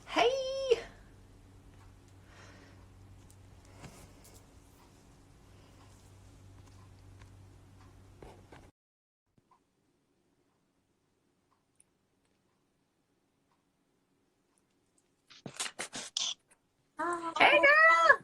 Hey! Hey girl!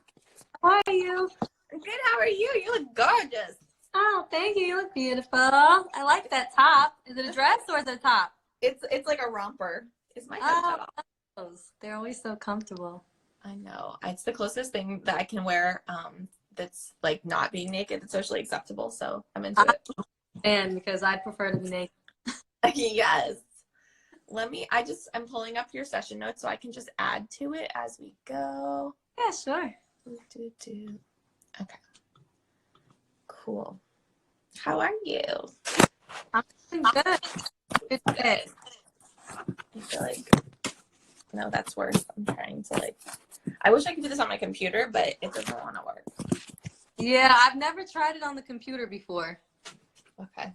How are you? Good, how are you? You look gorgeous. Oh, thank you. You look beautiful. I like that top. Is it a dress or is it a top? It's like a romper. Is my head cut off? Those. They're always so comfortable. I know. It's the closest thing that I can wear that's like not being naked that's socially acceptable, so I'm into it. And because I prefer to be naked. Yes. I'm pulling up your session notes so I can just add to it as we go. Yeah, sure. Okay. Cool. How are you? I'm doing good. Good day. I feel like, no, that's worse. I'm trying to I wish I could do this on my computer, but it doesn't want to work. Yeah, I've never tried it on the computer before. Okay.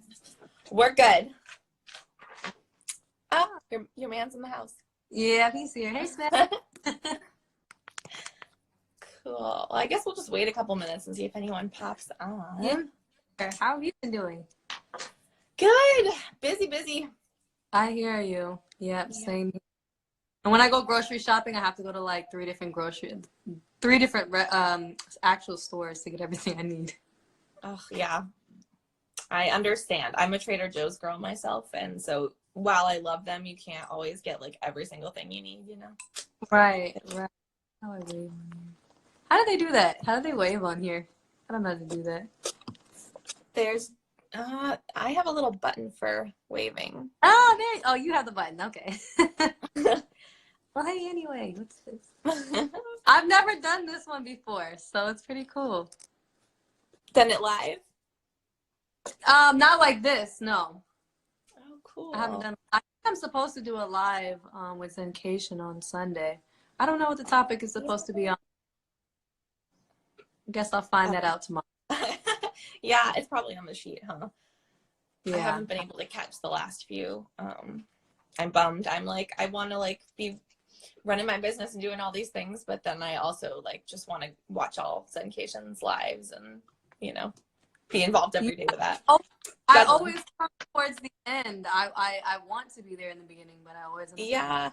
We're good. Oh, your man's in the house. Yeah, he's here. Hey, Smith. Cool. Well, I guess we'll just wait a couple minutes and see if anyone pops on. Yeah. How have you been doing? Good. Busy. I hear you. Yep, same. And when I go grocery shopping, I have to go to like three different actual stores to get everything I need. Oh, yeah. I understand. I'm a Trader Joe's girl myself, and so while I love them, you can't always get like every single thing you need, you know? Right. How do I wave on here? How do they do that? How do they wave on here? I don't know how to do that. There's, I have a little button for waving. Oh, you have the button. Okay. Well, hey, anyway, what's this? I've never done this one before, so it's pretty cool. Done it live? Not like this, no. Oh, cool. I haven't done. I think I'm supposed to do a live with Zencation on Sunday. I don't know what the topic is supposed to be on. I guess I'll find that out tomorrow. Yeah, it's probably on the sheet, huh? Yeah. I haven't been able to catch the last few. I'm bummed. I'm like, I want to like be running my business and doing all these things, but then I also like just want to watch all Zencation's lives and, you know, be involved every day with that. Oh, I always come towards the end. I want to be there in the beginning, but I always. Yeah,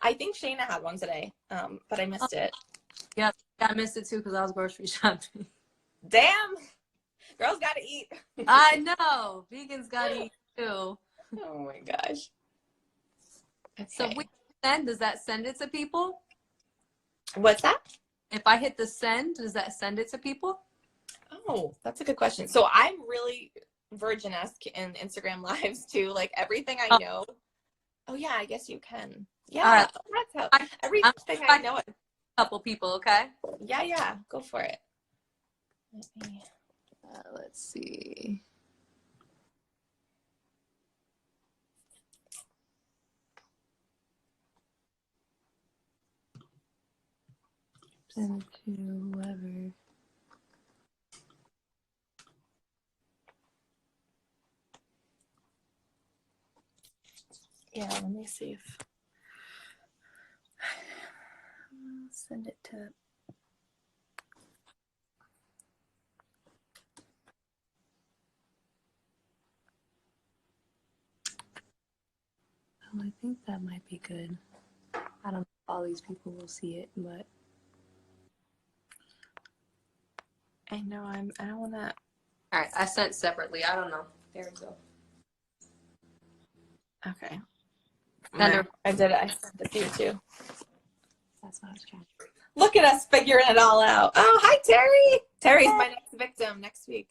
I think Shayna had one today, but I missed it. Yeah, I missed it too because I was grocery shopping. Damn, girls gotta eat. I know, vegans gotta eat too. Oh my gosh. Okay. So we send. Does that send it to people? What's that? If I hit the send, does that send it to people? Oh, that's a good question. So I'm really virgin-esque in Instagram lives too. Like everything I know. Oh yeah, I guess you can. Yeah, that's how everything I know. A couple people, okay? Yeah, go for it. Let's see. Send it to whoever. Yeah, let me see if send it to. Oh, I think that might be good. I don't know if all these people will see it, but I know I don't want to. all right, I sent separately. I don't know. There we go. Okay. No, I did it. I sent it to you too. That's what I was trying to. Look at us figuring it all out. Oh, hi, Terry. Terry's my next victim next week.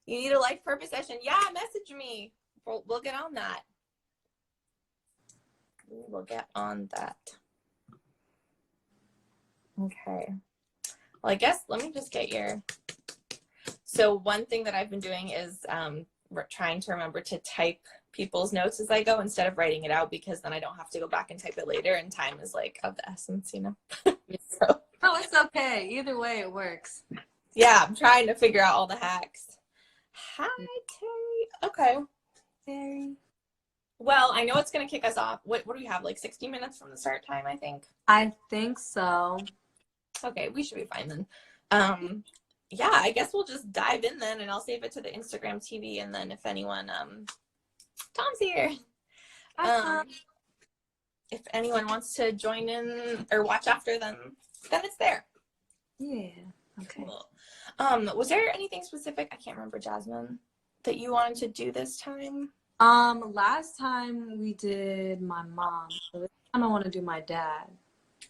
You need a life purpose session? Yeah, message me. We'll get on that. We will get on that. Okay. Well, I guess let me just get your. So one thing that I've been doing is trying to remember to type people's notes as I go instead of writing it out, because then I don't have to go back and type it later, and time is like of the essence, you know. So. Oh, it's okay. Either way, it works. Yeah, I'm trying to figure out all the hacks. Hi, Terry. Okay. Terry? Well, I know it's going to kick us off. What do we have? Like 60 minutes from the start time, I think. I think so. Okay, we should be fine then. Yeah, I guess we'll just dive in then, and I'll save it to the Instagram TV, and then if anyone, Tom's here. If anyone wants to join in or watch after, then it's there. Yeah. Okay. Cool. Was there anything specific, I can't remember, Jasmine, that you wanted to do this time? Last time we did my mom. So this time I want to do my dad.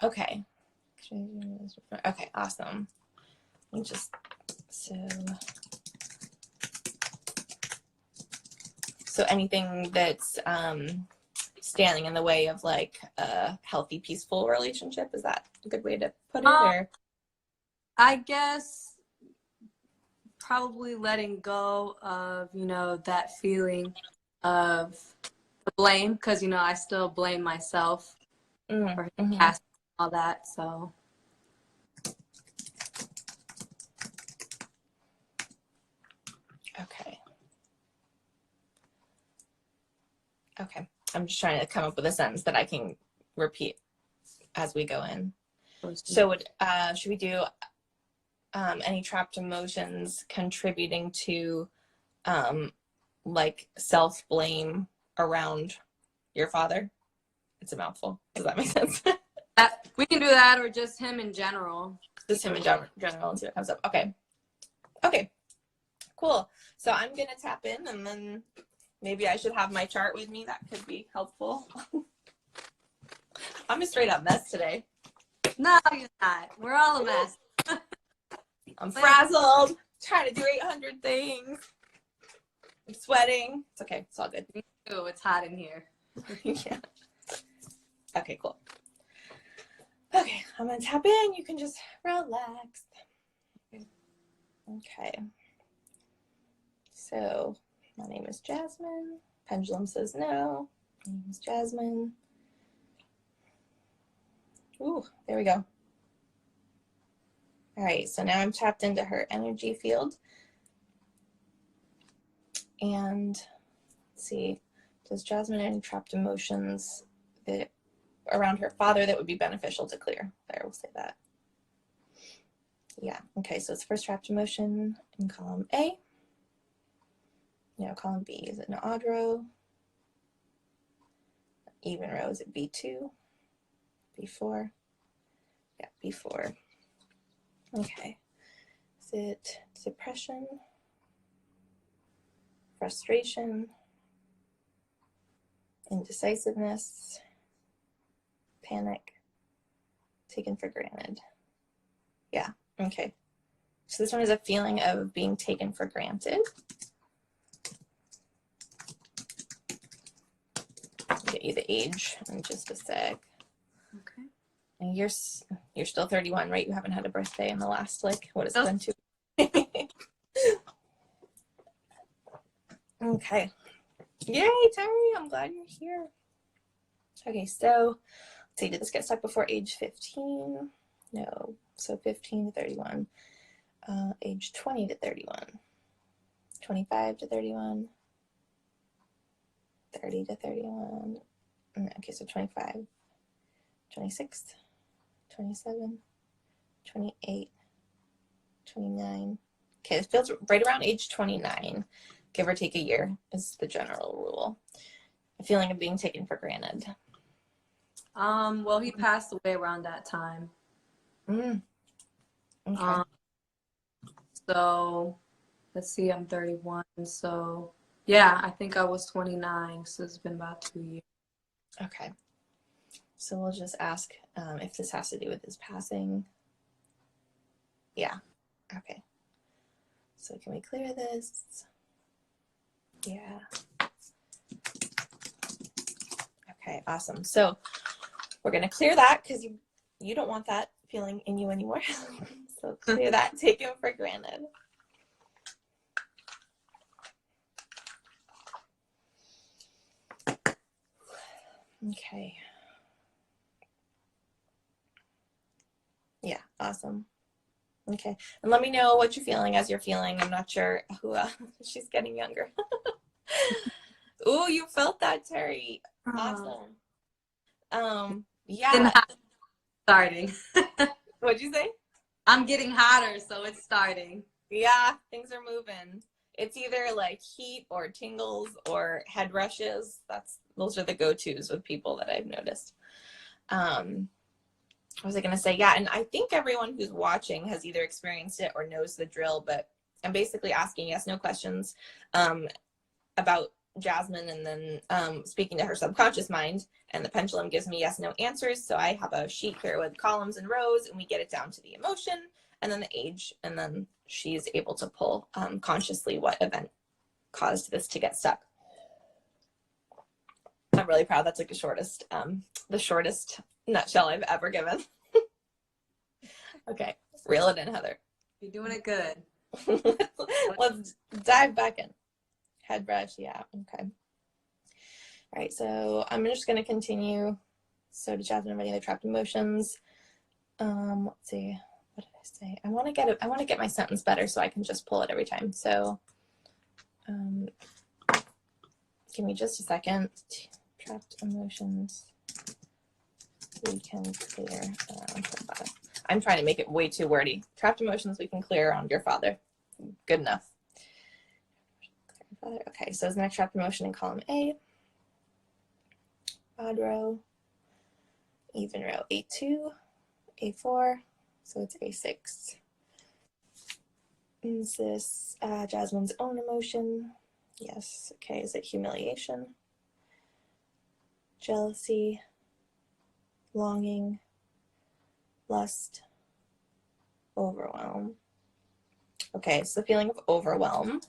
Okay. Okay, awesome. Let me just, so anything that's standing in the way of like a healthy, peaceful relationship, is that a good way to put it? Or I guess probably letting go of, that feeling of blame, because, I still blame myself for his past and all that, so. Okay. I'm just trying to come up with a sentence that I can repeat as we go in. So should we do any trapped emotions contributing to like self-blame around your father? It's a mouthful. Does that make sense? We can do that, or just him in general. Just him in general and see what comes up. Okay. Okay. Cool. So I'm going to tap in, and then maybe I should have my chart with me. That could be helpful. I'm a straight up mess today. No, you're not. We're all a mess. I'm frazzled, trying to do 800 things. I'm sweating. It's okay. It's all good. Ooh, it's hot in here. Yeah. Okay, cool. Okay, I'm going to tap in. You can just relax. Okay. So, my name is Jasmine. Pendulum says no. My name is Jasmine. Ooh, there we go. All right, so now I'm tapped into her energy field. And let's see, does Jasmine have any trapped emotions that around her father that would be beneficial to clear? There, we'll say that. Yeah, okay, so it's first trapped emotion in column A. Now column B, is it an odd row? Even row, is it B2? B4? Yeah, B4. Okay. Is it depression? Frustration? Indecisiveness? Panic? Taken for granted? Yeah, okay. So this one is a feeling of being taken for granted. Get you the age in just a sec. Okay. And you're still 31, right? You haven't had a birthday in the last, like, what has it been, 2? Okay. Yay, Terry, I'm glad you're here. Okay, so let's see, did this get stuck before age 15? No. So 15 to 31. Age 20 to 31. 25 to 31. 30 to 31. Okay, so 25. 26. 27. 28. 29. Okay, this feels right around age 29. Give or take a year is the general rule. A feeling of being taken for granted. Well, he passed away around that time. Okay. So let's see, I'm 31. So yeah, I think I was 29. So it's been about 2 years. Okay. So we'll just ask if this has to do with his passing. Yeah. Okay. So can we clear this? Yeah. Okay, awesome. So we're going to clear that because you don't want that feeling in you anymore. So clear that, take him for granted. Okay. Yeah, awesome. Okay, and let me know what you're feeling as you're feeling. I'm not sure who, she's getting younger. Ooh, you felt that, Terry. Oh. Awesome. Getting Yeah. hot, starting. What'd you say? I'm getting hotter, so it's starting. Yeah, things are moving. It's either like heat or tingles or head rushes. Those are the go-tos with people that I've noticed. What was I going to say? Yeah, and I think everyone who's watching has either experienced it or knows the drill, but I'm basically asking yes, no questions about Jasmine, and then speaking to her subconscious mind, and the pendulum gives me yes, no answers. So I have a sheet here with columns and rows, and we get it down to the emotion and then the age, and then she's able to pull consciously what event caused this to get stuck. I'm really proud. That's like the shortest nutshell I've ever given. Okay, reel it in, Heather. You're doing it good. Let's dive back in. Head brush, yeah, okay. All right, so I'm just going to continue. So to Jasmine, ready the trapped emotions. Let's see, what did I say? I want to get my sentence better so I can just pull it every time. So, give me just a second. Trapped emotions. We can clear around your father. I'm trying to make it way too wordy. Trapped emotions we can clear around your father. Good enough. Okay, so is the next trapped emotion in column A. Odd row, even row, A2, A4, so it's A6. Is this Jasmine's own emotion? Yes. Okay, is it humiliation, jealousy, longing, lust, overwhelm? Okay, so the feeling of overwhelm.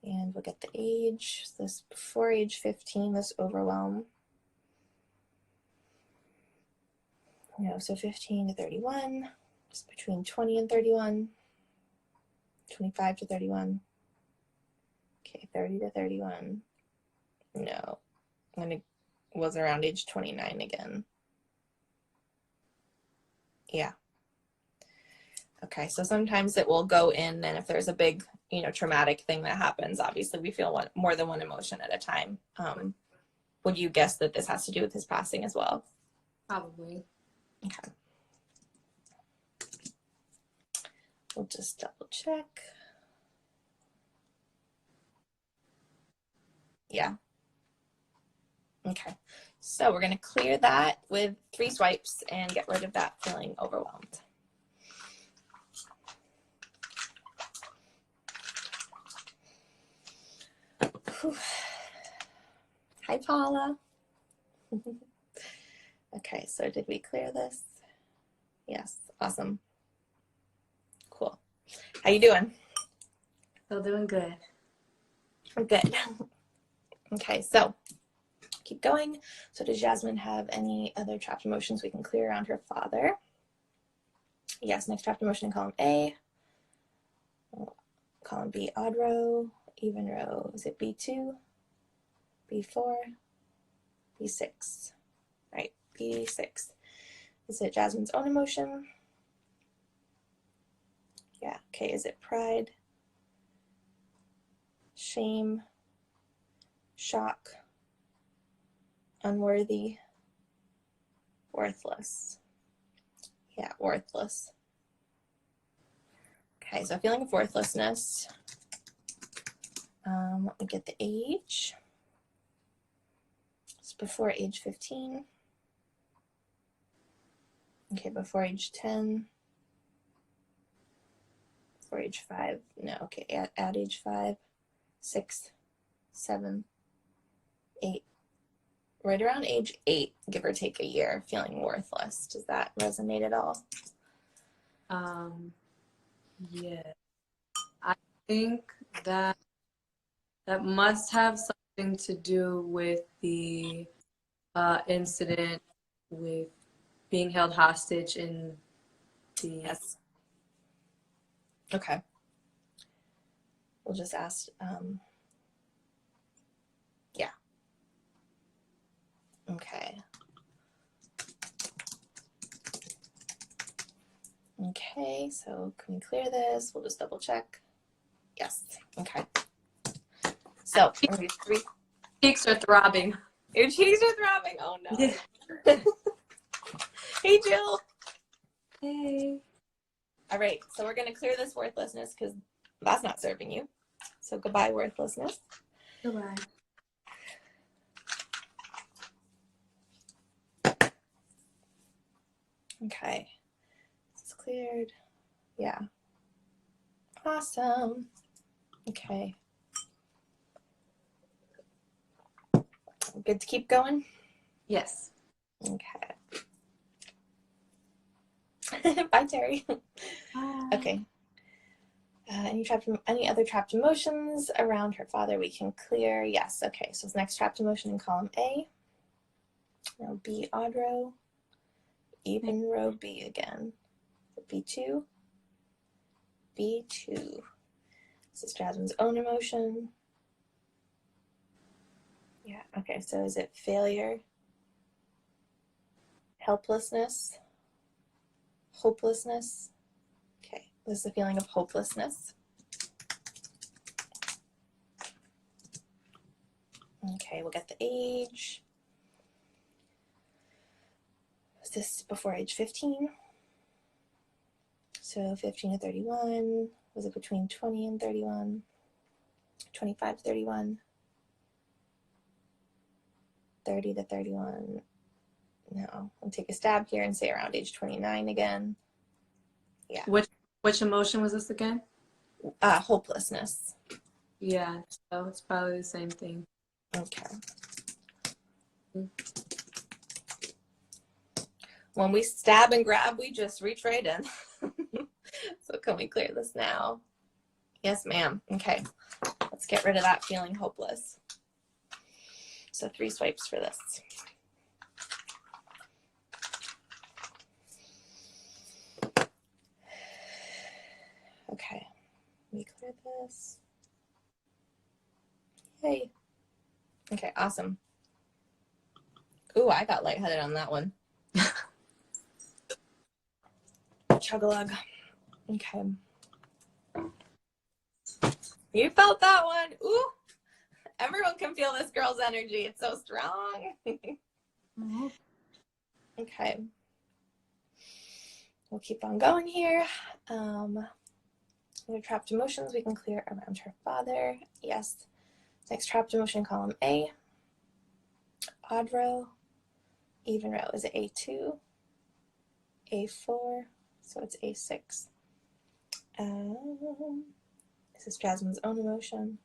And we'll get the age. This before age 15, this overwhelm. So 15 to 31, just between 20 and 31, 25 to 31. Okay, 30 to 31. No, and it was around age 29 again. Yeah. Okay, so sometimes it will go in, and if there's a big, traumatic thing that happens, obviously we feel more than one emotion at a time. Would you guess that this has to do with his passing as well? Probably. Okay. We'll just double check. Yeah. Okay. So we're going to clear that with 3 swipes and get rid of that feeling overwhelmed. Whew. Hi, Paula. Okay, so did we clear this? Yes. Awesome. Cool. How you doing? Still doing good. Good. Okay, so keep going. So does Jasmine have any other trapped emotions we can clear around her father? Yes, next trapped emotion in column A. Column B, odd row, even row. Is it B2, B4, B6? All right, B6. Is it Jasmine's own emotion? Yeah, okay. Is it pride, shame, shock, unworthy, worthless? Yeah, worthless. Okay, so feeling of worthlessness. Let me get the age. It's before age 15. Okay, before age 10. Before age 5. No, okay, at age 5, 6, 7, 8. Right around age 8, give or take a year, feeling worthless. Does that resonate at all? Yeah. I think that must have something to do with the incident with being held hostage in the. Yes. Okay. We'll just ask, yeah. Okay. Okay, so can we clear this? We'll just double check. Yes. Okay. So I'm gonna do 3. Cheeks are throbbing. Your cheeks are throbbing. Oh no. Yeah. Hey Jill. Hey. All right, so we're gonna clear this worthlessness because that's not serving you. So goodbye, worthlessness. Goodbye. Okay. It's cleared. Yeah. Awesome. Okay. Good to keep going? Yes. Okay. Bye, Terry. Bye. Okay. Any other trapped emotions around her father we can clear? Yes. Okay. So this next trapped emotion in column A. Now B, odd row. Even row B again. B2. B2. This is Jasmine's own emotion. Yeah. Okay. So is it failure? Helplessness? Hopelessness? Okay. This is the feeling of hopelessness. Okay, we'll get the age. Is this before age 15? So 15 to 31. Was it between 20 and 31? 25 to 31? 30 to 31? No. I'll take a stab here and say around age 29 again. Yeah. Which emotion was this again? Hopelessness. Yeah, so it's probably the same thing. Okay. When we stab and grab, we just reach right in. So can we clear this now? Yes, ma'am. Okay. Let's get rid of that feeling hopeless. So 3 swipes for this. Okay. Let me clear this. Yay. Okay, awesome. Ooh, I got lightheaded on that one. Chug-a-lug. Okay. You felt that one. Ooh. Everyone can feel this girl's energy. It's so strong. Mm-hmm. Okay. We'll keep on going here. Other trapped emotions we can clear around her father. Yes. Next trapped emotion, column A. Odd row. Even row. Is it A2? A4? So it's A6. This is Jasmine's own emotion.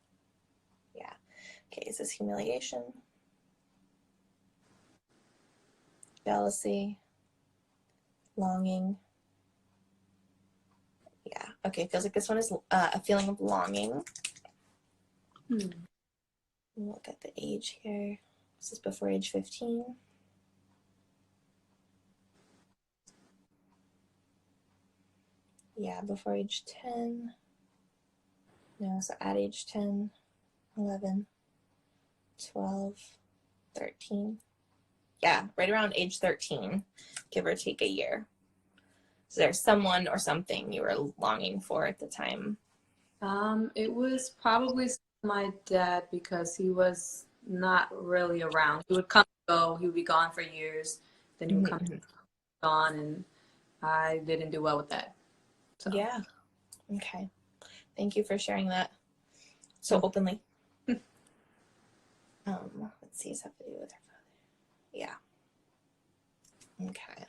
Yeah. Okay, is this humiliation? Jealousy? Longing? Yeah. Okay, feels like this one is a feeling of longing. Look at the age here. This is before age 15. Yeah, before age 10. No, so at age 10, 11, 12, 13. Yeah, right around age 13, give or take a year. Is there someone or something you were longing for at the time? It was probably my dad because he was not really around. He would come and go. He would be gone for years. Then he would come gone, and I didn't do well with that. So. Yeah. Okay. Thank you for sharing that so openly. Let's see, does that have to do with her father? Yeah. Okay.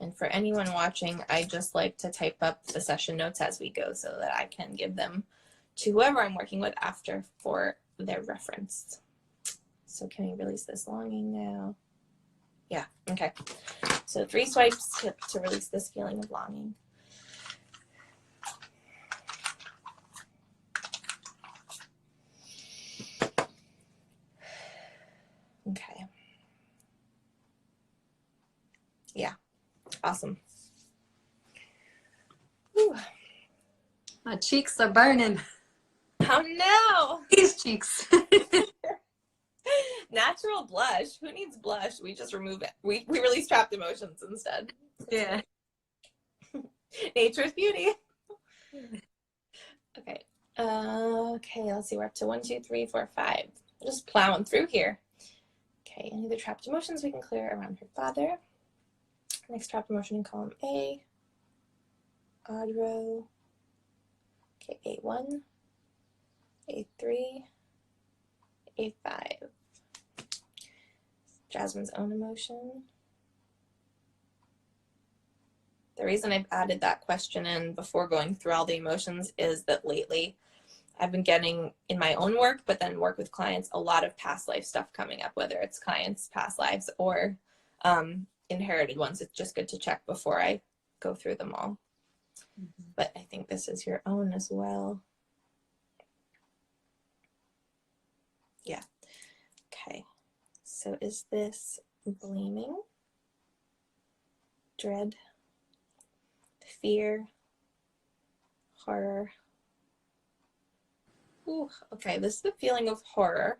And for anyone watching, I just like to type up the session notes as we go so that I can give them to whoever I'm working with after for their reference. So can we release this longing now? Yeah, okay. So 3 swipes to release this feeling of longing. Okay. Yeah, awesome. Whew. My cheeks are burning. Oh no! These cheeks. Natural blush. Who needs blush? We just remove it. We release trapped emotions instead. Yeah. Nature's beauty. Okay. Okay, let's see. We're up to 1, 2, 3, 4, 5. Just plowing through here. Okay, any other trapped emotions we can clear around her father. Next trapped emotion in column A. Odd row. Okay, A1, A3, A5. Jasmine's own emotion. The reason I've added that question in before going through all the emotions is that lately I've been getting in my own work, but then work with clients, a lot of past life stuff coming up, whether it's clients' past lives or inherited ones. It's just good to check before I go through them all. Mm-hmm. But I think this is your own as well. Yeah. Okay. So is this blaming, dread, fear, horror? Ooh, okay, this is the feeling of horror.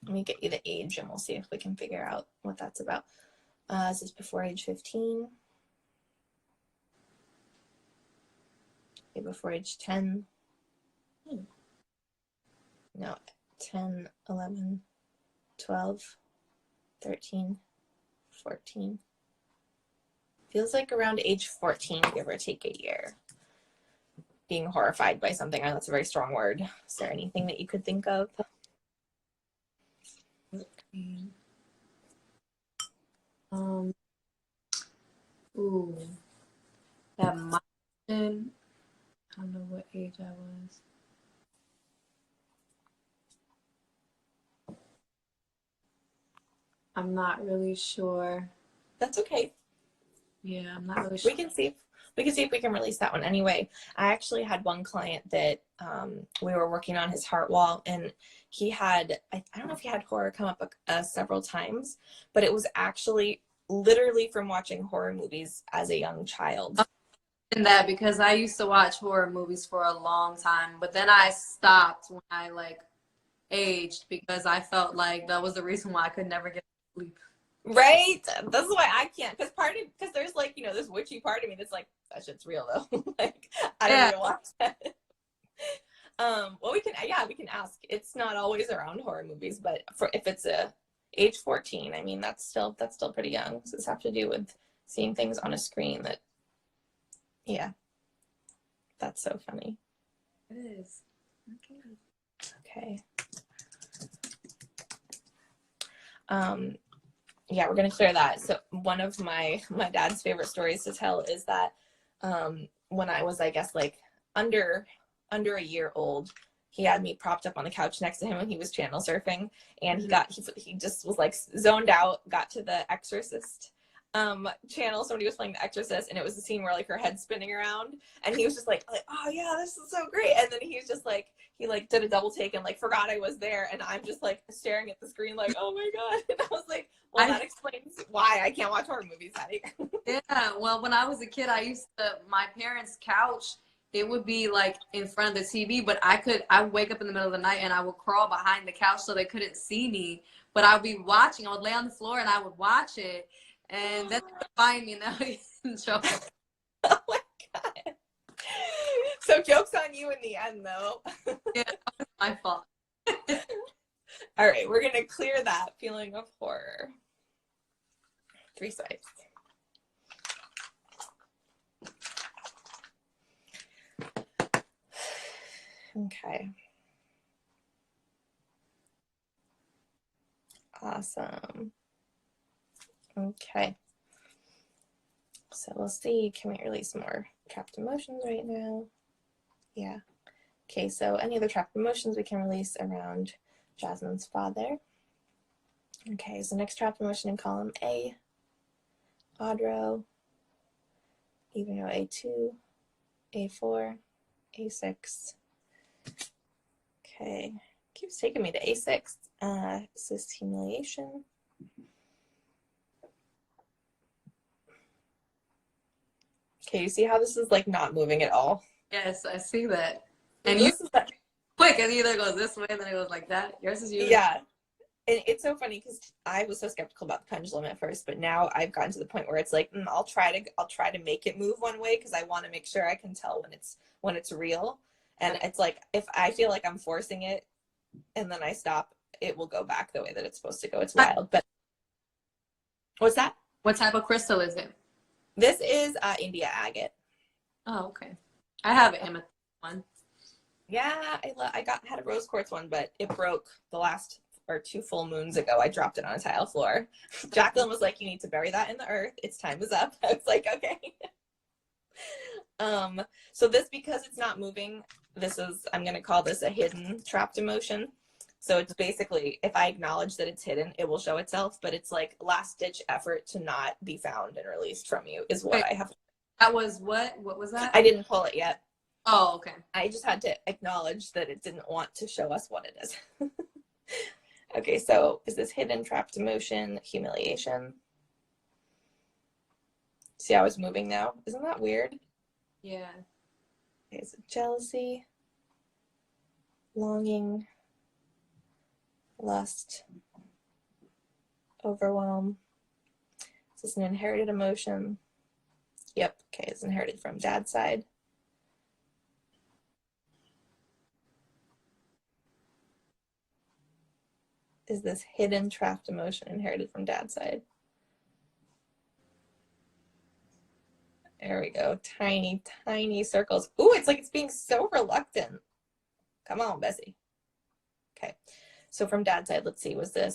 Let me get you the age and we'll see if we can figure out what that's about. This is before age 15. Okay, before age 10. No, 10, 11, 12, 13, 14. Feels like around age 14, give or take a year. Being horrified by something, that's a very strong word. Is there anything that you could think of? Ooh, that might have been, I don't know what age I was. I'm not really sure. That's okay. Yeah, I'm not really sure. We can see if we can release that one. Anyway, I actually had one client that we were working on his heart wall, and he had, I don't know if he had horror come up several times, but it was actually literally from watching horror movies as a young child. In that, because I used to watch horror movies for a long time, but then I stopped when I aged because I felt like that was the reason why I could never get sleep. Right? That's why I can't, because there's this witchy part of me that's like, that shit's real though. Like, I don't need to watch that. Well, we can ask. It's not always around horror movies, but if it's age 14, I mean, that's still pretty young. So this have to do with seeing things on a screen that, yeah, that's so funny. It is. Okay. Yeah, we're gonna clear that. So one of my dad's favorite stories to tell is that when I was, I guess, like under a year old, he had me propped up on the couch next to him when he was channel surfing, and he just was like zoned out, got to the Exorcist channel. Somebody was playing The Exorcist, and it was the scene where like her head's spinning around, and he was just like, oh yeah, this is so great. And then he was just like, he did a double take and like forgot I was there, and I'm just like staring at the screen like, oh my god. And I was like, well, that explains why I can't watch horror movies, Hattie. Yeah, well, when I was a kid, my parents' couch, it would be like in front of the TV, but I would wake up in the middle of the night and I would crawl behind the couch so they couldn't see me. But I would be watching. I would lay on the floor and I would watch it, and then they would find me, and that would show. Oh my god. So joke's on you in the end, though. Yeah, that was my fault. All right, we're gonna clear that feeling of horror. 3 sides. Okay. Awesome. Okay. So we'll see, can we release more trapped emotions right now? Yeah. Okay, so any other trapped emotions we can release around Jasmine's father. Okay, so next trapped emotion in column A, odd row, even row A2, A4, A6. Okay, keeps taking me to A6. This is humiliation. Okay, you see how this is like not moving at all? Yes, I see that. And you this is that, quick, it either goes this way and then it goes like that. Yours is usually yeah. And it's so funny because I was so skeptical about the pendulum at first, but now I've gotten to the point where it's like, I'll try to make it move one way because I want to make sure I can tell when it's real. And it's like, if I feel like I'm forcing it and then I stop, it will go back the way that it's supposed to go. It's wild. But what's that? What type of crystal is it? This is India agate. Oh, okay. I have an amethyst one. Yeah, had a rose quartz one, but it broke the last or 2 full moons ago. I dropped it on a tile floor. Jacqueline was like, "You need to bury that in the earth. Its time is up." I was like, "Okay." So this, because it's not moving, I'm gonna call this a hidden trapped emotion. So it's basically, if I acknowledge that it's hidden, it will show itself, but it's like last ditch effort to not be found and released from you is what I have. That was what? What was that? I didn't pull it yet. Oh, okay. I just had to acknowledge that it didn't want to show us what it is. Okay, so is this hidden trapped emotion, humiliation? See how it's moving now? Isn't that weird? Yeah. Okay, is it jealousy, longing, lust, overwhelm? Is this an inherited emotion? Yep, okay, it's inherited from dad's side. Is this hidden trapped emotion inherited from dad's side? There we go. Tiny, tiny circles. Ooh, it's like it's being so reluctant. Come on, Bessie. Okay. So from dad's side, let's see, was it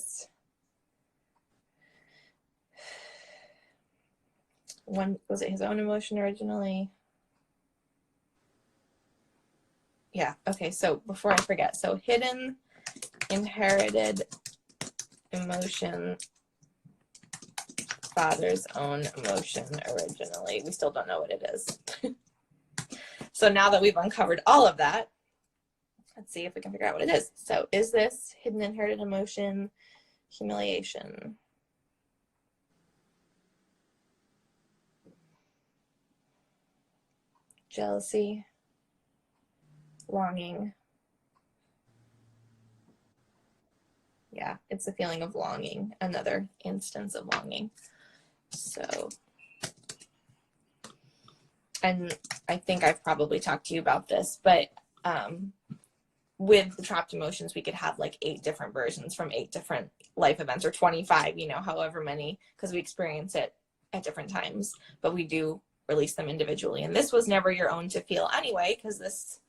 his own emotion originally? Yeah. Okay. So before I forget, so hidden, inherited emotion, father's own emotion originally. We still don't know what it is. So now that we've uncovered all of that, let's see if we can figure out what it is. So is this hidden inherited emotion, humiliation? Jealousy, longing. Yeah, it's a feeling of longing, another instance of longing. So, and I think I've probably talked to you about this, but with the trapped emotions, we could have like 8 different versions from 8 different life events, or 25, however many, because we experience it at different times, but we do release them individually. And this was never your own to feel anyway, because this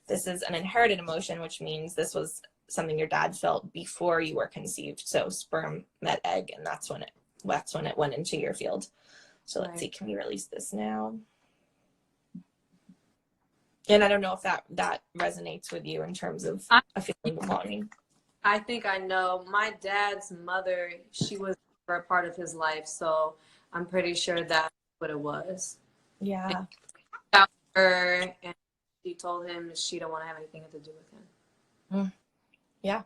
is an inherited emotion, which means this was something your dad felt before you were conceived. So sperm met egg, and that's when it went into your field. So let's see, can we release this now? And I don't know if that resonates with you in terms of a feeling of longing. I think I know. My dad's mother, she was for a part of his life, so I'm pretty sure that's what it was. Yeah. And her, and she told him she don't want to have anything to do with him. Yeah.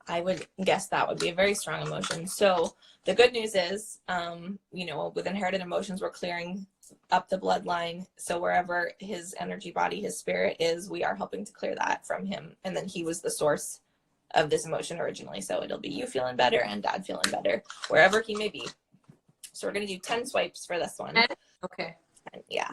I would guess that would be a very strong emotion. So the good news is, with inherited emotions, we're clearing up the bloodline. So wherever his energy body, his spirit is, we are helping to clear that from him. And then he was the source of this emotion originally. So it'll be you feeling better and dad feeling better, wherever he may be. So we're going to do 10 swipes for this one. Okay. And yeah.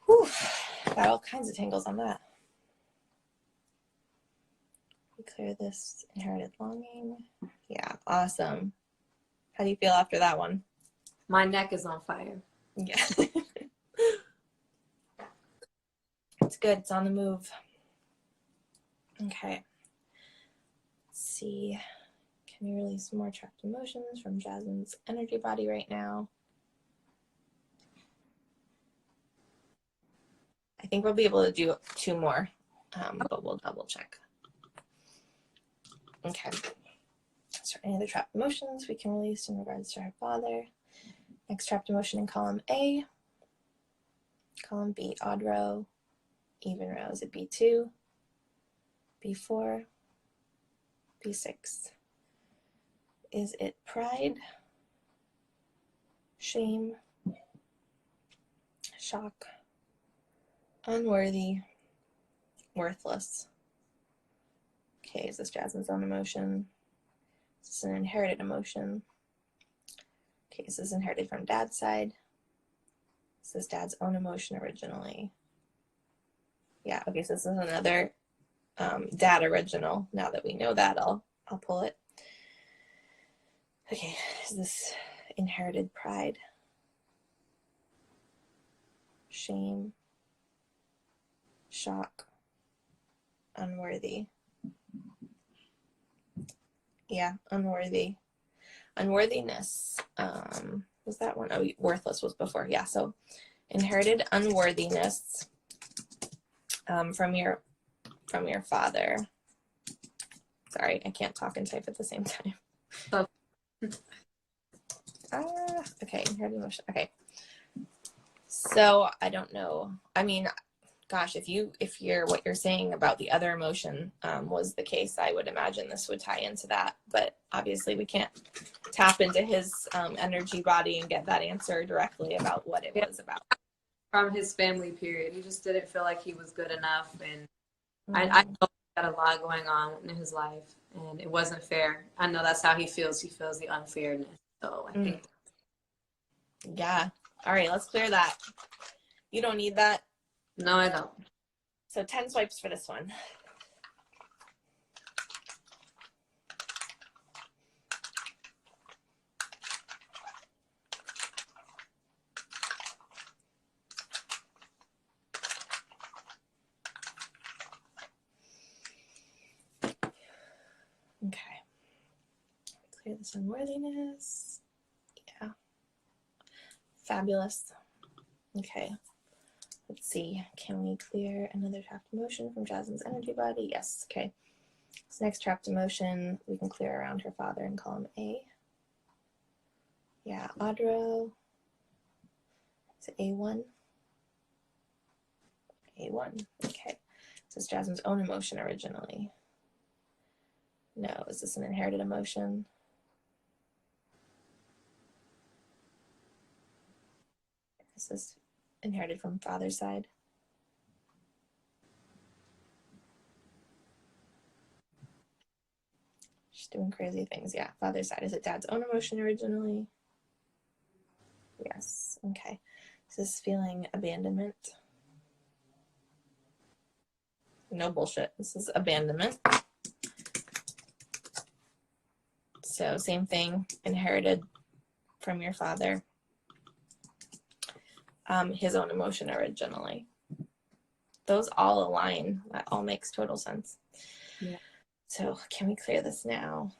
Whew, got all kinds of tangles on that. We clear this inherited longing. Yeah, awesome. How do you feel after that one? My neck is on fire. Yeah. It's good. It's on the move. Okay. Let's see. Can we release more trapped emotions from Jasmine's energy body right now? I think we'll be able to do 2 more, but we'll double check. Okay. So any other trapped emotions we can release in regards to our father? Next trapped emotion in column A. Column B, odd row. even row? Is it B2, B4, B6? Is it pride, shame, shock, unworthy, worthless? Okay, is this Jasmine's own emotion? Is this an inherited emotion? Okay, is this inherited from dad's side? Is this dad's own emotion originally? Yeah, okay, so this is another dad original. Now that we know that, I'll pull it. Okay, is this inherited pride, shame, shock, unworthy? Yeah, unworthy. Unworthiness. Was that one? Oh, worthless was before. Yeah, so inherited unworthiness from your father. Sorry, I can't talk and type at the same time. Oh. Okay, inherited emotion. Okay. So I don't know. I mean, gosh, if you're what you're saying about the other emotion was the case, I would imagine this would tie into that. But obviously we can't tap into his energy body and get that answer directly about what it was about. From his family period, he just didn't feel like he was good enough, and I know he got a lot going on in his life, and it wasn't fair. I know that's how he feels. He feels the unfairness. So I think. Yeah. All right, let's clear that. You don't need that. No, I don't. So 10 swipes for this one. Okay. Clear this unworthiness. Yeah. Fabulous. Okay. Let's see. Can we clear another trapped emotion from Jasmine's energy body? Yes. Okay. This next trapped emotion, we can clear around her father in column A. Yeah. Audra. Is it A1? A1. Okay. This is Jasmine's own emotion originally. No. Is this an inherited emotion? Is this inherited from father's side? She's doing crazy things. Yeah, father's side. Is it dad's own emotion originally? Yes. Okay. Is this feeling abandonment? No bullshit. This is abandonment. So same thing, inherited from your father. His own emotion originally. Those all align. That all makes total sense. Yeah. So can we clear this now?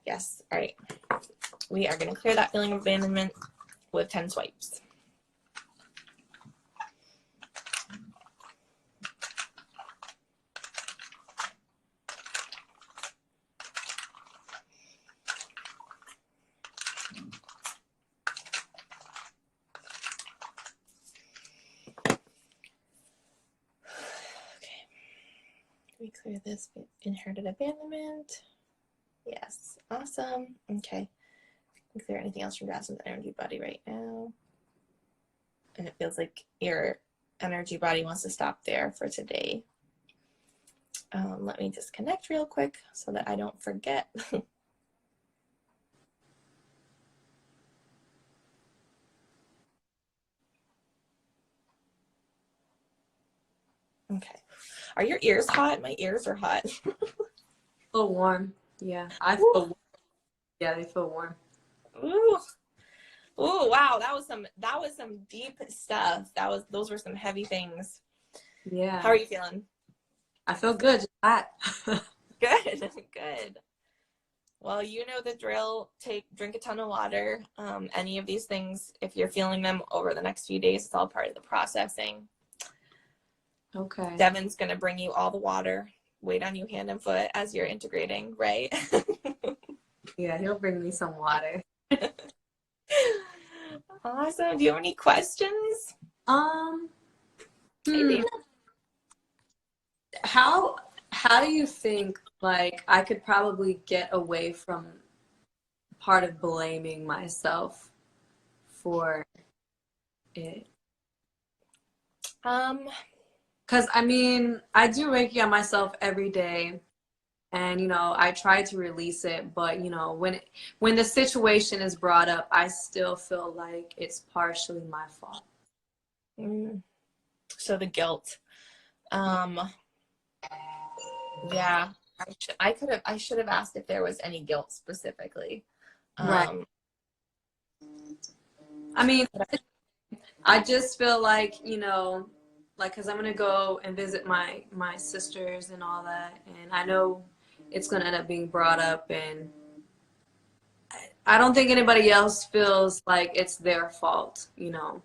Yes. All right. We are going to clear that feeling of abandonment with 10 swipes. We clear this inherited abandonment. Yes. Awesome. Okay. We clear anything else from Jasmine's energy body right now. And it feels like your energy body wants to stop there for today. Let me disconnect real quick so that I don't forget. Okay. Are your ears hot? My ears are hot. Feel warm. Yeah, I feel warm. Yeah, they feel warm. Ooh. Ooh, wow. That was some deep stuff. Those were some heavy things. Yeah. How are you feeling? I feel good. Just hot. Good. Good. Well, you know the drill. Drink a ton of water. Any of these things, if you're feeling them over the next few days, it's all part of the processing. Okay. Devin's going to bring you all the water, weight on you hand and foot as you're integrating, right? Yeah, he'll bring me some water. Awesome. Do you have any questions? Hmm. Maybe. you think like I could probably get away from part of blaming myself for it? Because I mean, I do Reiki on myself every day, and you know, I try to release it, but you know, when the situation is brought up, I still feel like it's partially my fault. So the guilt. Yeah, I should have asked if there was any guilt specifically. Right. I mean, I just feel like, you know, like, cause I'm gonna go and visit my sisters and all that, and I know it's gonna end up being brought up, and I don't think anybody else feels like it's their fault, you know,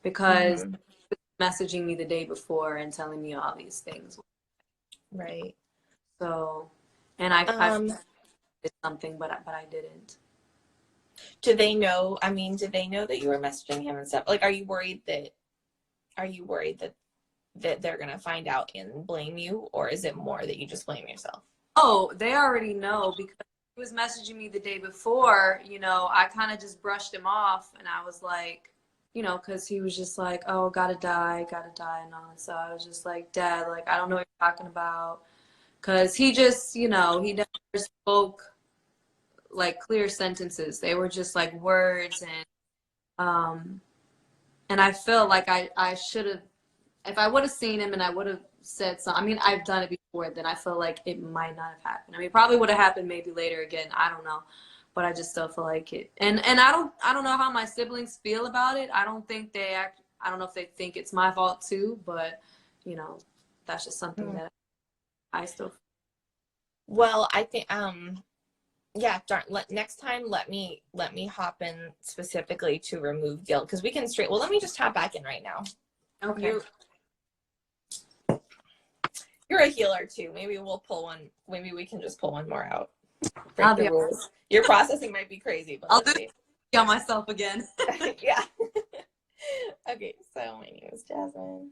because messaging me the day before and telling me all these things. Right. So, and I did something, but I didn't. Do they know? I mean, did they know that you were messaging him and stuff? Like, are you worried that they're gonna find out and blame you, or is it more that you just blame yourself? Oh, they already know because he was messaging me the day before. You know, I kind of just brushed him off, and I was like, you know, because he was just like, "Oh, gotta die," and all. So I was just like, "Dad, like, I don't know what you're talking about," because he just, you know, he never spoke like clear sentences. They were just like words, and I feel like I should have, if I would have seen him and I would have said something. I mean, I've done it before, then I feel like it might not have happened. I mean, it probably would have happened maybe later again. I don't know, but I just still feel like it. And I don't know how my siblings feel about it. I don't think they act. I don't know if they think it's my fault too, but you know, that's just something that I still. Well, I think yeah, darn, next time let me hop in specifically to remove guilt, because we can well, let me just hop back in right now. Okay. You're a healer too. Maybe we'll pull one. Maybe we can just pull one more out. I'll Break the rules. Your processing might be crazy, but I'll let's do see. it on myself again. Yeah. Okay, so my name is Jasmine.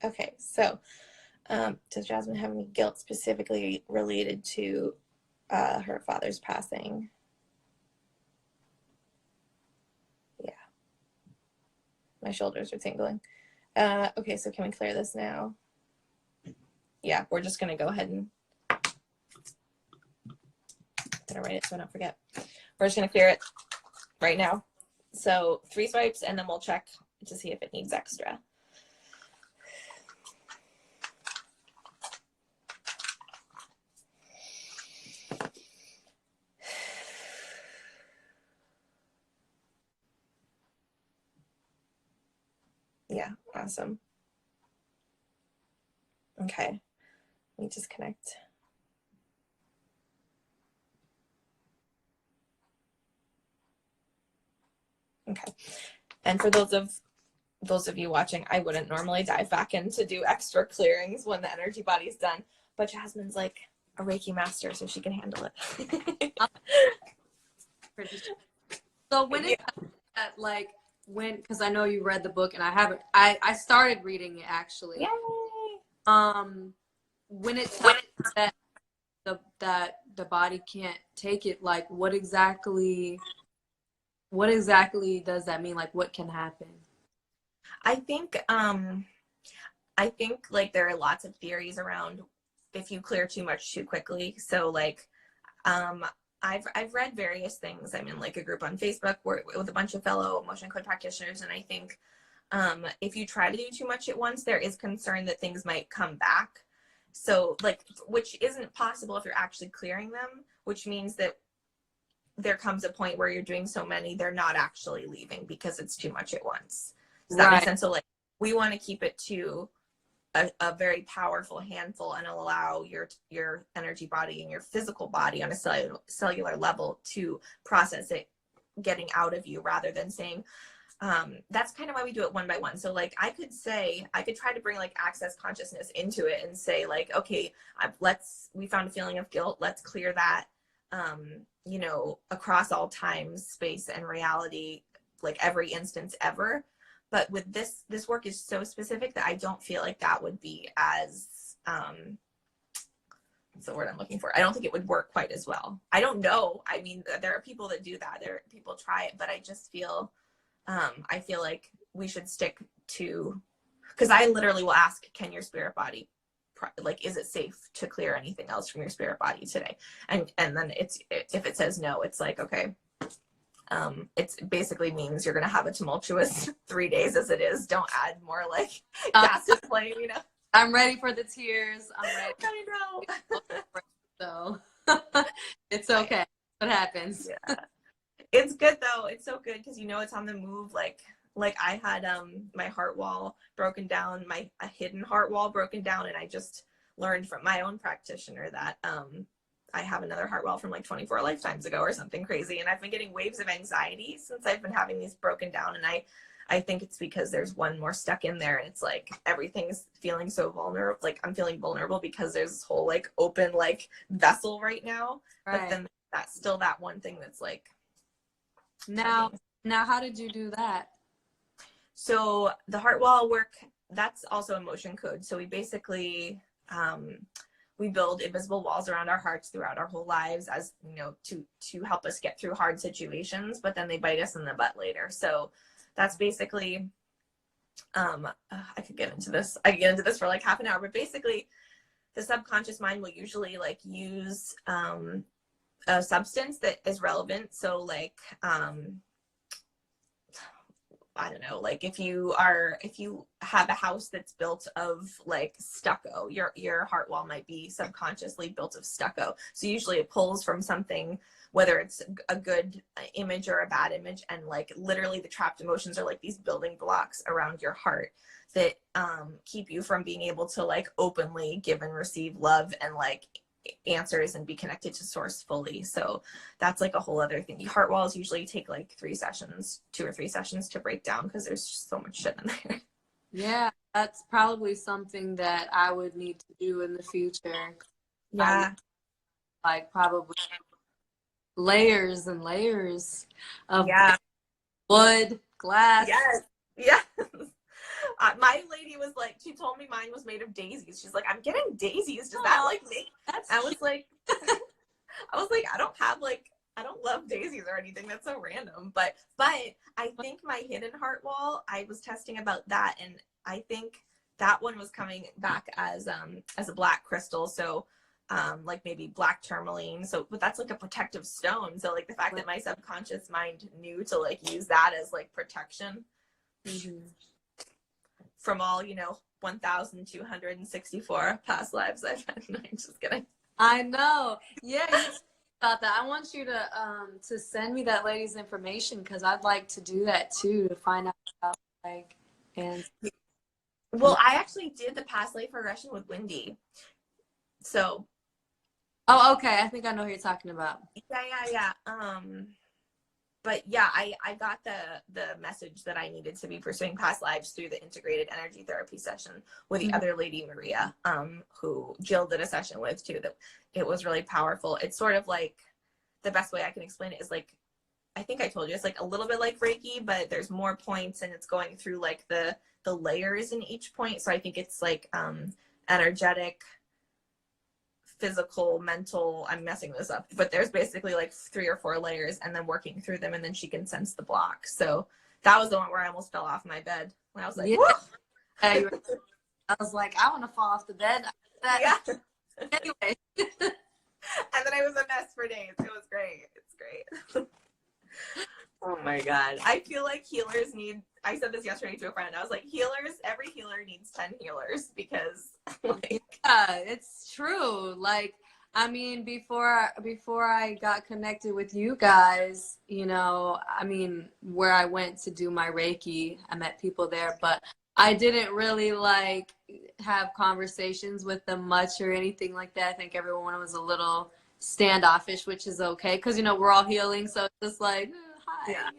Okay, so does Jasmine have any guilt specifically related to her father's passing? Yeah. My shoulders are tingling. Okay, so can we clear this now? Yeah, we're just going to go ahead and I'm gonna write it so I don't forget. We're just going to clear it right now. So 3 swipes, and then we'll check to see if it needs extra. Yeah, awesome. Okay, let me disconnect. Okay, and for those of you watching, I wouldn't normally dive back in to do extra clearings when the energy body's done, but Jasmine's like a Reiki master, so she can handle it. So when it's that, like, because I know you read the book and I haven't, I started reading it actually. Yay! When it tells that the body can't take it, like, what exactly does that mean? Like, what can happen? I think like there are lots of theories around if you clear too much too quickly. So like I've read various things. I'm in like a group on Facebook with a bunch of fellow emotion code practitioners, and I think if you try to do too much at once, there is concern that things might come back. So like, which isn't possible if you're actually clearing them, which means that there comes a point where you're doing so many, they're not actually leaving because it's too much at once. Does that make sense? So like, we want to keep it to a very powerful handful and allow your energy body and your physical body on a cellular level to process it getting out of you, rather than saying, that's kind of why we do it one by one. So like I could try to bring like access consciousness into it and say like, okay, we found a feeling of guilt, let's clear that, you know, across all time, space, and reality, like every instance ever. but with this work is so specific that I don't feel like that would be as, what's the word I'm looking for? I don't think it would work quite as well. I don't know. I mean, there are people that do that. There are people try it, but I just feel, I feel like we should stick to, because I literally will ask, can your spirit body, like, is it safe to clear anything else from your spirit body today? And then if it says no, it's like, okay, it's basically means you're going to have a tumultuous 3 days as it is. Don't add more like gas to the flame, you know? I'm ready for the tears. I'm ready. I know. So it's okay. What happens? Yeah. It's good though. It's so good because you know it's on the move. Like I had my heart wall broken down, a hidden heart wall broken down, and I just learned from my own practitioner that I have another heart wall from like 24 lifetimes ago or something crazy, and I've been getting waves of anxiety since I've been having these broken down, and I think it's because there's one more stuck in there, and it's like everything's feeling so vulnerable. Like I'm feeling vulnerable because there's this whole like open like vessel right now. Right. But then that's still that one thing that's like. Now how did you do that? So the heart wall work, that's also emotion code. So we basically we build invisible walls around our hearts throughout our whole lives, as you know, to help us get through hard situations, but then they bite us in the butt later. So that's basically, I could get into this for like half an hour, but basically the subconscious mind will usually like use a substance that is relevant. So like, I don't know, like if you have a house that's built of like stucco, your heart wall might be subconsciously built of stucco. So usually it pulls from something, whether it's a good image or a bad image, and like literally the trapped emotions are like these building blocks around your heart that keep you from being able to like openly give and receive love and like answers and be connected to source fully. So that's like a whole other thing. The heart walls usually take like 2 or 3 sessions to break down because there's just so much shit in there. Yeah, that's probably something that I would need to do in the future. Yeah. Like probably layers and layers of wood, glass. Yes. Yes. My lady was like, she told me mine was made of daisies. She's like, I'm getting daisies. Does that like make? I was like, I don't love daisies or anything. That's so random. But I think my hidden heart wall, I was testing about that, and I think that one was coming back as a black crystal. So like maybe black tourmaline. So, but that's like a protective stone. So like the fact that my subconscious mind knew to like use that as like protection. Mm-hmm. From all, 1,264 past lives I've had. No, I'm just kidding. I know. Yeah, you about that. I want you to send me that lady's information because I'd like to do that too, to find out about like and. Well, I actually did the past life regression with Wendy. So. Oh, okay. I think I know who you're talking about. Yeah. But yeah, I got the message that I needed to be pursuing past lives through the integrated energy therapy session with the other lady, Maria, who Jill did a session with too. That it was really powerful. It's sort of like, the best way I can explain it is like, I think I told you, it's like a little bit like Reiki, but there's more points and it's going through like the layers in each point. So I think it's like energetic, physical, mental, I'm messing this up, but there's basically like 3 or 4 layers and then working through them, and then she can sense the block. So that was the one where I almost fell off my bed when I was like, I was like, I want to fall off the bed. Yeah. Anyway. And then I was a mess for days. It was great. It's great. Oh my God. I feel like healers I said this yesterday to a friend. I was like, every healer needs 10 healers because like. Yeah, it's true. Like, I mean, before I got connected with you guys, I mean, where I went to do my Reiki, I met people there, but I didn't really like have conversations with them much or anything like that. I think everyone was a little standoffish, which is okay because we're all healing, so it's just like hi. Yeah.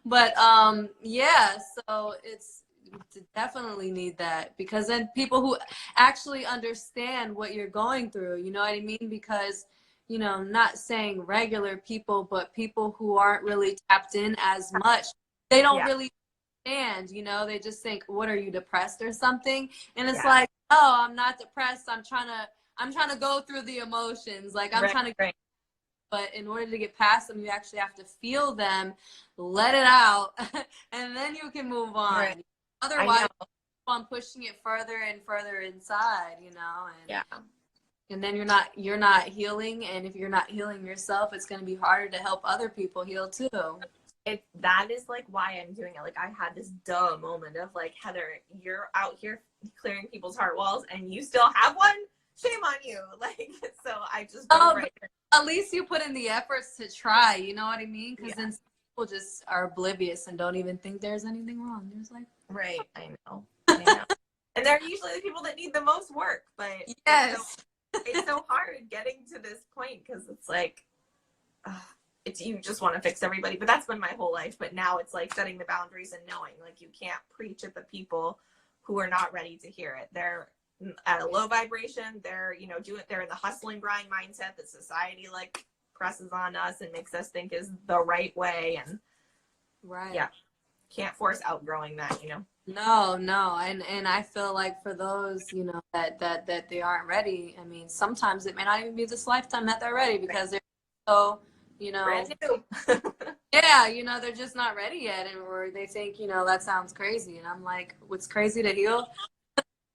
But so it's definitely need that, because then people who actually understand what you're going through, you know what I mean? Because not saying regular people, but people who aren't really tapped in as much, they don't really understand, you know, they just think, what, are you depressed or something? And it's Yeah. like, oh, I'm not depressed. I'm trying to go through the emotions. Like I'm Right, trying to, right, but in order to get past them, you actually have to feel them, let it out, and then you can move right. on. I Otherwise, know. on pushing it further and further inside, you know, Yeah. and then you're not healing, and if you're not healing yourself, it's going to be harder to help other people heal too. That is like why I'm doing it. Like I had this duh moment of like, Heather, you're out here clearing people's heart walls and you still have one? Shame on you. Like, so I just dove right in. At least you put in the efforts to try, you know what I mean? Because Yeah. then people just are oblivious and don't even think there's anything wrong. There's like, Right. I know. I know. And they're usually the people that need the most work, but yes. it's so hard getting to this point because it's like, it's you just want to fix everybody. But that's been my whole life. But now it's like setting the boundaries and knowing like you can't preach at the people who are not ready to hear it. They're at a low vibration. They're, you know, they're in the hustle and grind mindset that society like presses on us and makes us think is the right way. And Right. yeah, can't force outgrowing that, you know. No, and I feel like for those, you know, that they aren't ready. I mean, sometimes it may not even be this lifetime that they're ready because they're so, you know, Brand new. yeah, you know, they're just not ready yet, and or they think, you know, that sounds crazy, and I'm like, what's crazy to heal?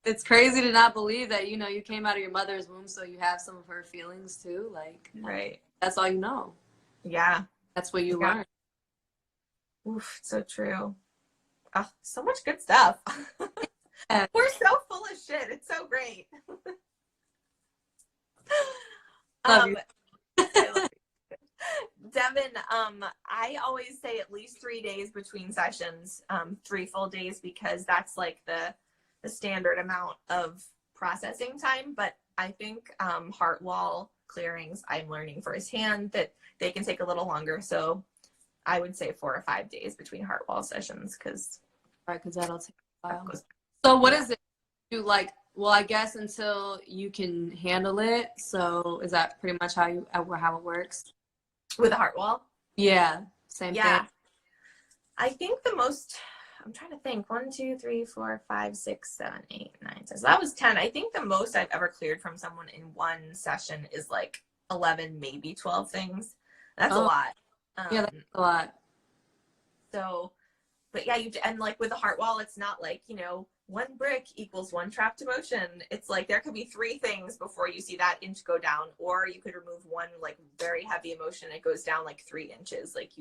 It's crazy to not believe that, you know, you came out of your mother's womb, so you have some of her feelings too. Like, Right. that's all you know. Yeah. That's what you Yeah. learn. Oof, so true. Oh, so much good stuff. Yeah. We're so full of shit. It's so great. Love you. I love you. Devin, I always say at least 3 days between sessions, 3 full days, because that's like the standard amount of processing time. But I think heart wall clearings, I'm learning firsthand that they can take a little longer. So I would say 4 or 5 days between heart wall sessions because That'll take a while. So what is it? You like? Well, I guess until you can handle it. So is that pretty much how it works? with a heart wall. Yeah, same Yeah. thing. I think the most, I'm trying to think, 1, 2, 3, 4, 5, 6, 7, 8, 9, 10. So that was 10. I think the most I've ever cleared from someone in one session is like 11, maybe 12 things. That's a lot. Yeah, that's a lot. So, but yeah, and like with a heart wall, it's not like, you know, 1 brick equals 1 trapped emotion. It's like there could be 3 things before you see that inch go down, or you could remove 1 like very heavy emotion. It goes down like 3 inches. Like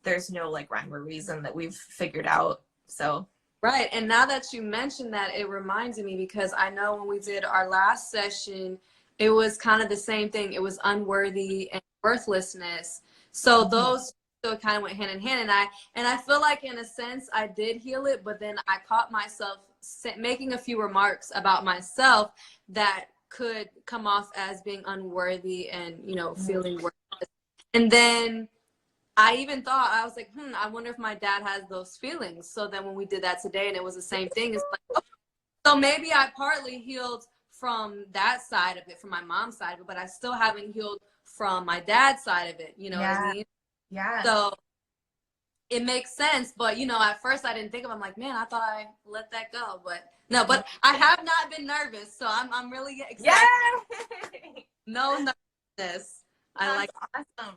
there's no like rhyme or reason that we've figured out. So. Right. And now that you mentioned that, it reminds me because I know when we did our last session, it was kind of the same thing. It was unworthy and worthlessness. So those still kind of went hand in hand. And I feel like in a sense I did heal it, but then I caught myself making a few remarks about myself that could come off as being unworthy and, you know, feeling worthless. And then I even thought, I was like, I wonder if my dad has those feelings. So then when we did that today and it was the same thing, it's like, oh, so maybe I partly healed from that side of it, from my mom's side of it, but I still haven't healed from my dad's side of it. You know what I mean? Yeah. So it makes sense. But, you know, at first I didn't think of it. I'm like, man, I thought I let that go. But no, but I have not been nervous. So I'm really excited. Yeah. No nervousness. I like awesome.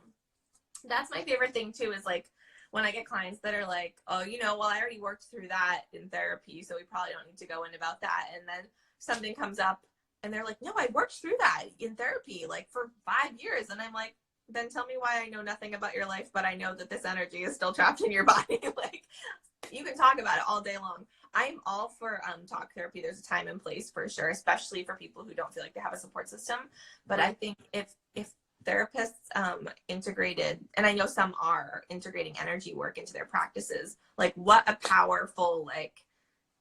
That's my favorite thing too, is like when I get clients that are like, oh, you know, well, I already worked through that in therapy, so we probably don't need to go in about that. And then something comes up and they're like, no, I worked through that in therapy like for 5 years. And I'm like, then tell me why I know nothing about your life, but I know that this energy is still trapped in your body. Like, you can talk about it all day long. I'm all for talk therapy. There's a time and place for sure, especially for people who don't feel like they have a support system. But I think if therapists integrated, and I know some are integrating energy work into their practices, like what a powerful like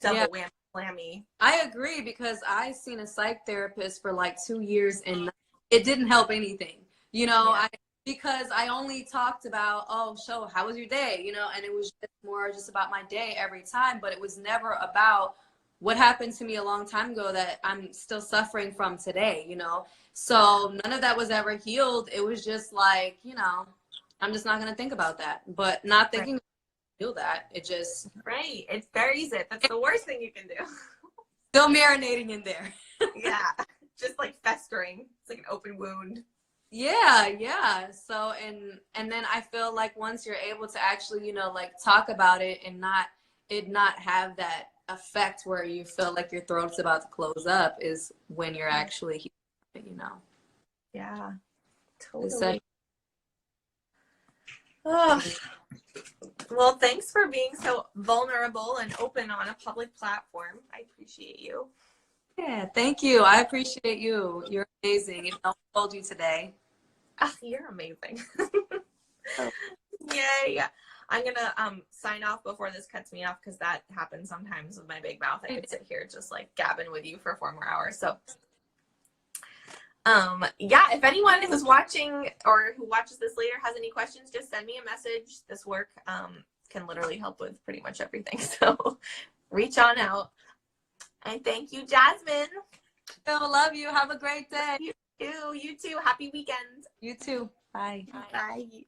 double whammy slammy. I agree, because I seen a psych therapist for like 2 years and it didn't help anything, you know. Because I only talked about, oh, so how was your day, you know, and it was just about my day every time, but it was never about what happened to me a long time ago that I'm still suffering from today, you know. So none of that was ever healed. It was just like, you know, I'm just not going to think about that. But not thinking feel that. It just Right. It buries it. That's the worst thing you can do. still marinating in there. Yeah. Just like festering. It's like an open wound. Yeah. So and then I feel like once you're able to actually, you know, like talk about it and not have that effect where you feel like your throat's about to close up is when you're actually healing, you know. Yeah. It's Totally. Oh, well, thanks for being so vulnerable and open on a public platform. I appreciate you. Yeah, thank you. I appreciate you. You're amazing. If no one told you today. Ah, you're amazing. Oh. Yay. I'm gonna sign off before this cuts me off because that happens sometimes with my big mouth. I could sit here just like gabbing with you for 4 more hours. So yeah, if anyone who's watching or who watches this later has any questions, just send me a message. This work can literally help with pretty much everything. So reach on out. And thank you, Jasmine. Phil, love you. Have a great day. You too. You too. Happy weekend. You too. Bye. Bye.